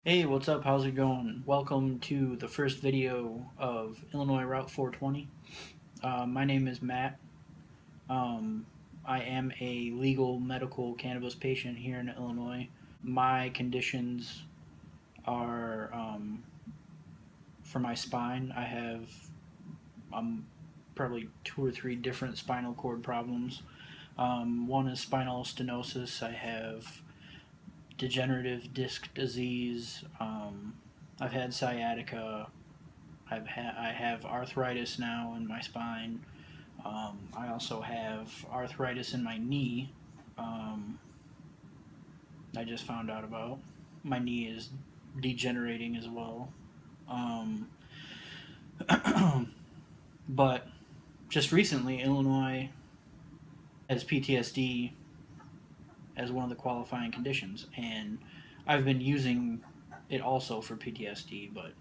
Hey, what's up? How's it going? Welcome to the first video of Illinois Route 420. My name is Matt. Um, I am a legal medical cannabis patient here in Illinois. My conditions are for my spine. I have probably two or three different spinal cord problems. One is spinal stenosis. I have degenerative disc disease. I've had sciatica. I have arthritis now in my spine. I also have arthritis in my knee. Um, I just found out about. My knee is degenerating as well. Um, but just recently, Illinois has PTSD as one of the qualifying conditions, and I've been using it also for PTSD. But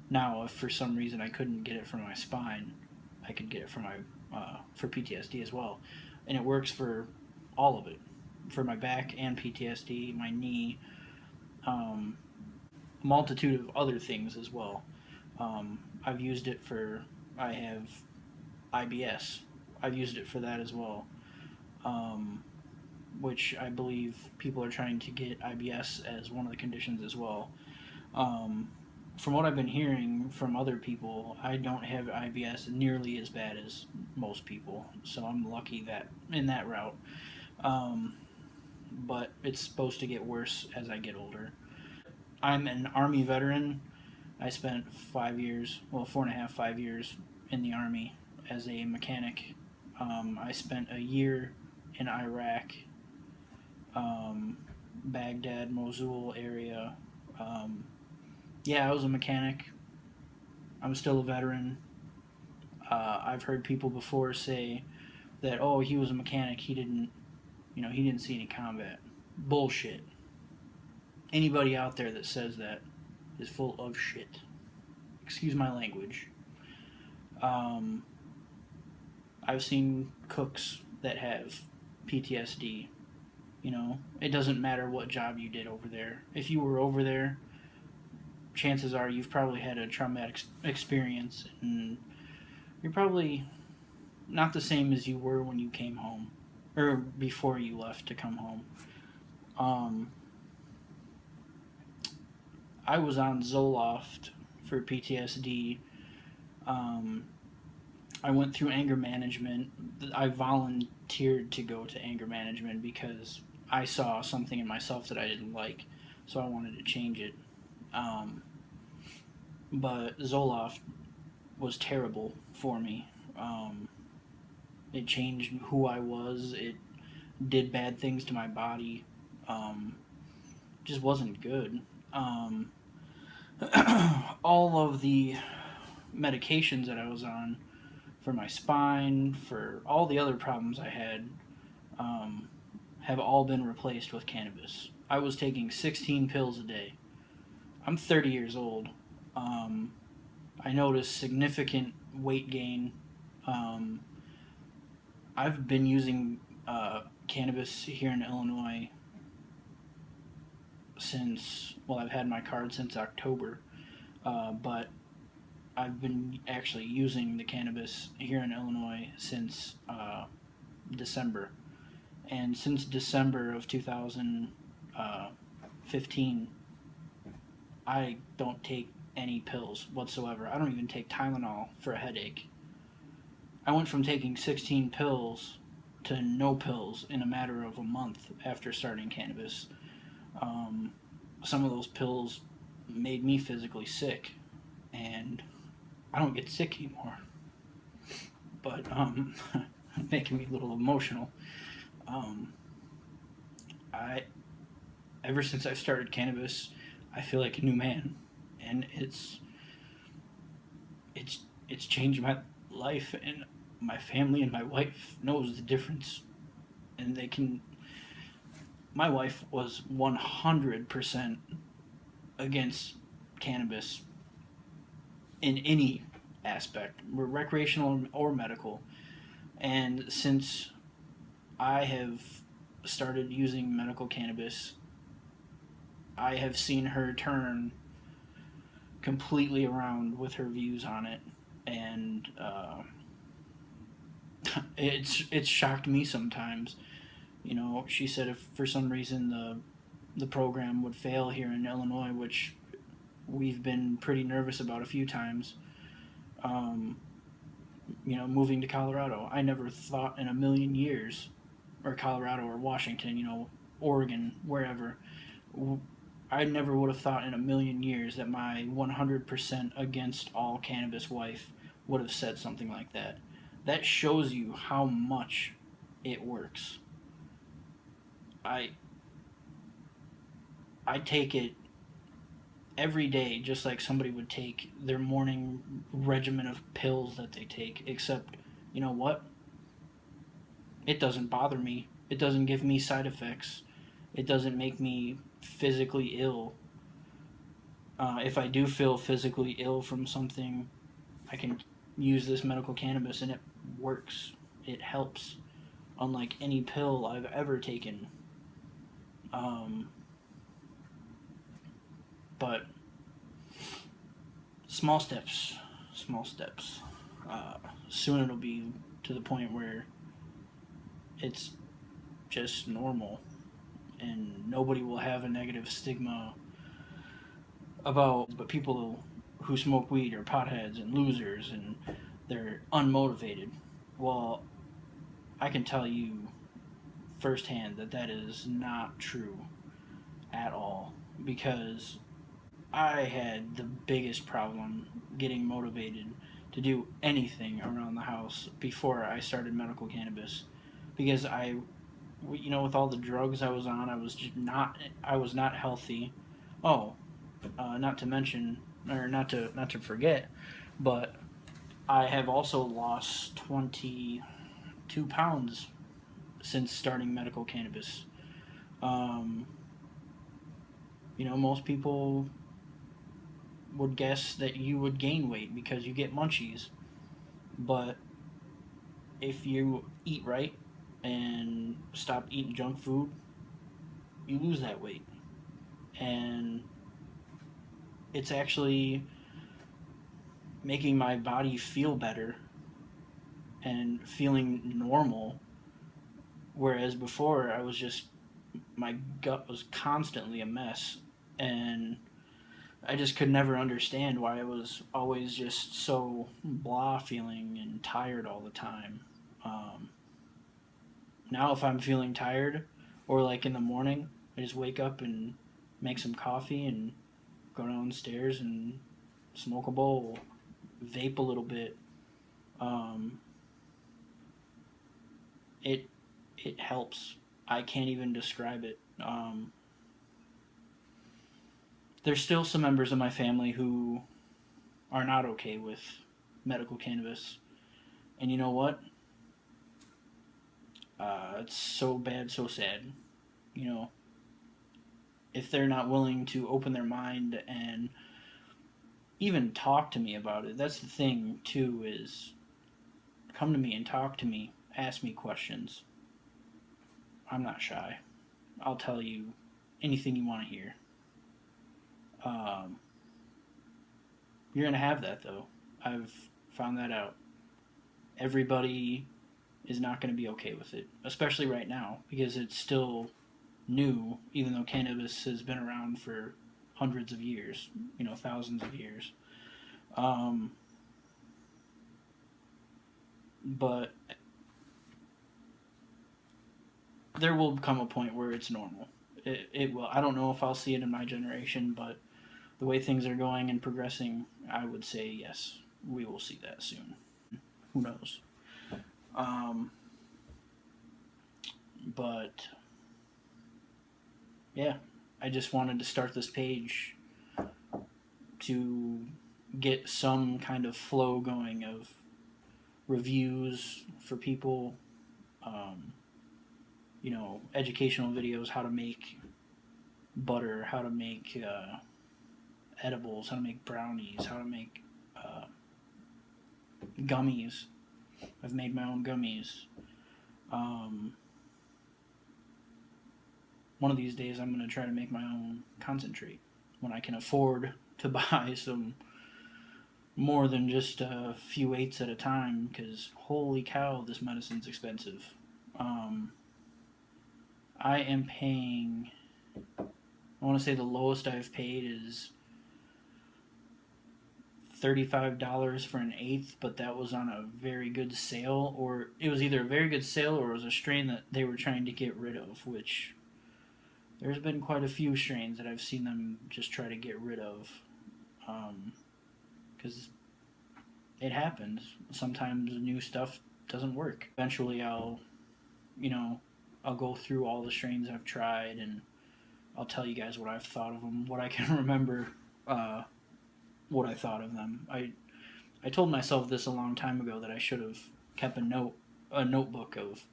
now, if for some reason I couldn't get it for my spine, I could get it for PTSD as well, and it works for all of it, for my back and PTSD, my knee, um, a multitude of other things as well. I've used it for. I have IBS. I've used it for that as well, um, which I believe people are trying to get IBS as one of the conditions as well. Um, from what I've been hearing from other people, I don't have IBS nearly as bad as most people, so I'm lucky that in that route. Um, but it's supposed to get worse as I get older. I'm an Army veteran. I spent 5 years, well, 4.5, 5 years in the Army as a mechanic. I spent a year in Iraq, um, Baghdad, Mosul area. Um, yeah, I was a mechanic. I'm still a veteran. I've heard people before say that, oh, he was a mechanic. He didn't see any combat. Bullshit. Anybody out there that says that is full of shit. Excuse my language. Um, I've seen cooks that have PTSD. It doesn't matter what job you did over there. If you were over there, chances are you've probably had a traumatic experience, and you're probably not the same as you were when you came home or before you left to come home. Um, I was on Zoloft for PTSD. Um, I went through anger management. I volunteered to go to anger management because I saw something in myself that I didn't like, so I wanted to change it. Um, but Zoloft was terrible for me. It changed who I was. It did bad things to my body. Um, just wasn't good. Um, all of the medications that I was on for my spine, for all the other problems I had, um, have all been replaced with cannabis. I was taking 16 pills a day. I'm 30 years old. Um, I noticed significant weight gain. Um, I've been using cannabis here in Illinois I've had my card since October, but I've been actually using the cannabis here in Illinois since December. And since December of 2015, I don't take any pills whatsoever. I don't even take Tylenol for a headache. I went from taking 16 pills to no pills in a matter of a month after starting cannabis. Um, some of those pills made me physically sick, and I don't get sick anymore. But making me a little emotional. Um, I Ever since I started cannabis, I feel like a new man, and it's changed my life, and my family and my wife knows the difference, and they can. My wife was 100% against cannabis in any aspect, recreational or medical. And since I have started using medical cannabis, I have seen her turn completely around with her views on it, and it's shocked me sometimes. You know, she said if for some reason the program would fail here in Illinois, which we've been pretty nervous about a few times. Um, you know, moving to Colorado, I never thought in a million years, or Colorado or Washington, you know, Oregon, wherever, I never would have thought in a million years that my 100% against all cannabis wife would have said something like that. That shows you how much it works. I I take it every day just like somebody would take their morning regimen of pills that they take, except you know what? It doesn't bother me. It doesn't give me side effects. It doesn't make me physically ill. If I do feel physically ill from something, I can use this medical cannabis and it works. It helps, unlike any pill I've ever taken. Um, but small steps, small steps. Uh, Soon it'll be to the point where it's just normal and nobody will have a negative stigma about, but people who smoke weed are potheads and losers and they're unmotivated. Well, I can tell you firsthand that that is not true at all, because I had the biggest problem getting motivated to do anything around the house before I started medical cannabis, because you know, with all the drugs I was on, I was not healthy. Oh, not to mention, or not to forget, but I have also lost 22 pounds since starting medical cannabis. Um, you know, most people would guess that you would gain weight because you get munchies, but if you eat right and stop eating junk food, you lose that weight. And it's actually making my body feel better and feeling normal. Whereas before, my gut was constantly a mess. And I just could never understand why I was always just so blah feeling and tired all the time. Um, Now, if I'm feeling tired, or like in the morning, I just wake up and make some coffee and go downstairs and smoke a bowl, vape a little bit. Um, it it helps. I can't even describe it. There's still some members of my family who are not okay with medical cannabis, and you know what? It's so bad, so sad. You know, if they're not willing to open their mind and even talk to me about it, that's the thing too. Is come to me and talk to me, ask me questions. I'm not shy. I'll tell you anything you want to hear. Um, you're gonna have that though. I've found that out. Everybody is not going to be okay with it, especially right now because it's still new, even though cannabis has been around for hundreds of years, you know, thousands of years. Um, but there will come a point where it's normal. It will. I don't know if I'll see it in my generation, but the way things are going and progressing, I would say yes, we will see that soon. Who knows? Um, but yeah, I just wanted to start this page to get some kind of flow going of reviews for people, um, you know, educational videos, how to make butter, how to make edibles, how to make brownies, how to make uh, gummies. I've made my own gummies. Um, one of these days I'm going to try to make my own concentrate when I can afford to buy some more than just a few eighths at a time, because holy cow, this medicine's expensive. Um, I am paying, I want to say the lowest I've paid is $35 for an eighth, but that was on a very good sale, or it was either a very good sale or it was a strain that they were trying to get rid of, which there's been quite a few strains that I've seen them just try to get rid of. Because it happens. Sometimes new stuff doesn't work. Eventually, I'll go through all the strains I've tried, and I'll tell you guys what I've thought of them, what I can remember, what I thought of them. I told myself this a long time ago that I should have kept a notebook of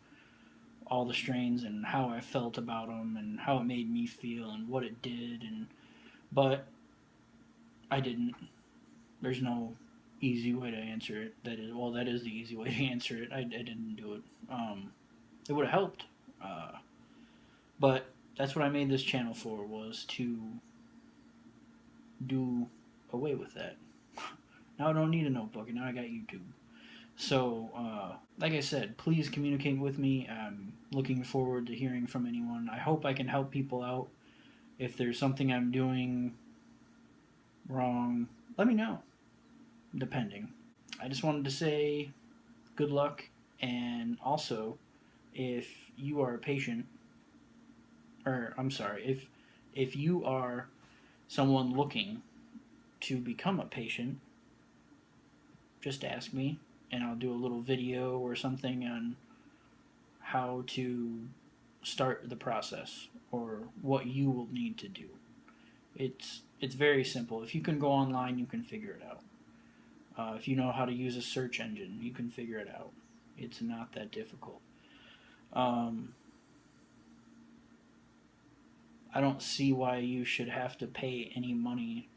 all the strains and how I felt about them and how it made me feel and what it did, but I didn't. There's no easy way to answer it. That is the easy way to answer it. I didn't do it. It would have helped, but that's what I made this channel for, was to do away with that. Now I don't need a notebook, and now I got YouTube. So, like I said, please communicate with me. I'm looking forward to hearing from anyone. I hope I can help people out. If there's something I'm doing wrong, let me know. Depending. I just wanted to say good luck, and also, if you are a patient, or I'm sorry, if you are someone looking to become a patient, just ask me, and I'll do a little video or something on how to start the process or what you will need to do. It's very simple. If you can go online, you can figure it out. If you know how to use a search engine, you can figure it out. It's not that difficult. I don't see why you should have to pay any money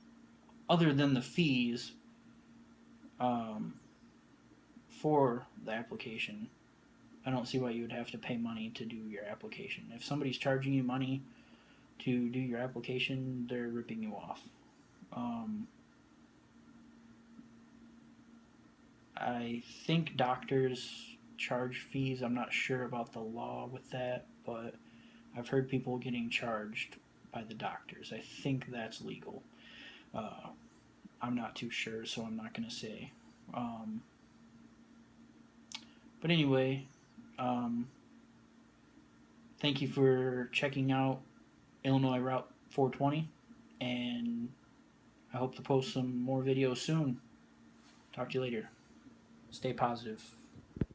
other than the fees for the application. I don't see why you would have to pay money to do your application. If somebody's charging you money to do your application, they're ripping you off. I think doctors charge fees. I'm not sure about the law with that, but I've heard people getting charged by the doctors. I think that's legal. I'm not too sure, so I'm not going to say. But anyway, thank you for checking out Illinois Route 420, and I hope to post some more videos soon. Talk to you later. Stay positive.